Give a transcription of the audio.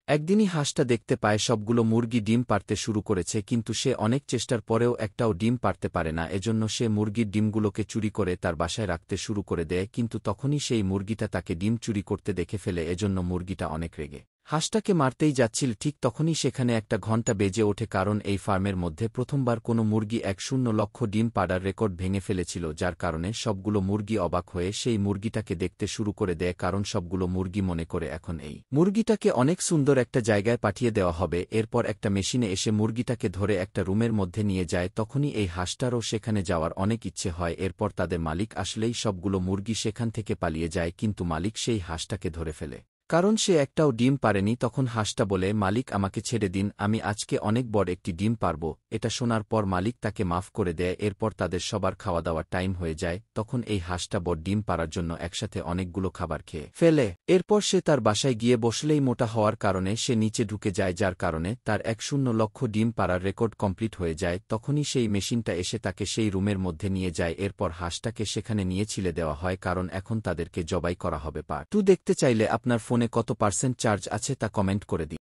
একদিনই হাঁসটা দেখতে পায় সবগুলো মুরগি ডিম পাড়তে শুরু করেছে, কিন্তু সে অনেক চেষ্টার পরেও একটাও ডিম পাড়তে পারে না। এজন্য সে মুরগির ডিমগুলোকে চুরি করে তার বাসায় রাখতে শুরু করে দেয়, কিন্তু তখনই সেই মুরগিটা তাকে ডিম চুরি করতে দেখে ফেলে। এজন্য মুরগিটা অনেক রেগে হাঁসটাকে মারতেই যাচ্ছিল, ঠিক তখনই সেখানে একটা ঘণ্টা বেজে ওঠে, কারণ এই ফার্মের মধ্যে প্রথমবার কোনো মুরগি 1,000,000 ডিম পাড়ার রেকর্ড ভেঙে ফেলেছিল, যার কারণে সবগুলো মুরগি অবাক হয়ে সেই মুরগিটাকে দেখতে শুরু করে দেয়, কারণ সবগুলো মুরগি মনে করে এখন এই মুরগিটাকে অনেক সুন্দর একটা জায়গায় পাঠিয়ে দেওয়া হবে। এরপর একটা মেশিনে এসে মুরগিটাকে ধরে একটা রুমের মধ্যে নিয়ে যায়। তখনই এই হাঁসটারও সেখানে যাওয়ার অনেক ইচ্ছে হয়। এরপর তাদের মালিক আসলেই সবগুলো মুরগি সেখান থেকে পালিয়ে যায়, কিন্তু মালিক সেই হাঁসটাকে ধরে ফেলে, কারণ সে একটাও ডিম পারেনি। তখন হাঁসটা বলে, মালিক আমাকে ছেড়ে দিন, আমি আজকে অনেক বড় একটি ডিম পারব। এটা শোনার পর মালিক তাকে মাফ করে দেয়। এরপর তাদের সবার খাওয়া দাওয়ার টাইম হয়ে যায়। তখন এই হাঁসটা বড় ডিম পারার জন্য একসাথে অনেকগুলো খাবার খেয়ে ফেলে। এরপর সে তার বাসায় গিয়ে বসলেই মোটা হওয়ার কারণে সে নিচে ঢুকে যায়, যার কারণে তার 1,000,000 ডিম পারার রেকর্ড কমপ্লিট হয়ে যায়। তখনই সেই মেশিনটা এসে তাকে সেই রুমের মধ্যে নিয়ে যায়। এরপর হাঁসটাকে সেখানে নিয়ে ছিলে দেওয়া হয়, কারণ এখন তাদেরকে জবাই করা হবে। পার্ট 2 দেখতে চাইলে আপনার ফোনে কত % চার্জ আছে তা কমেন্ট করে দিন।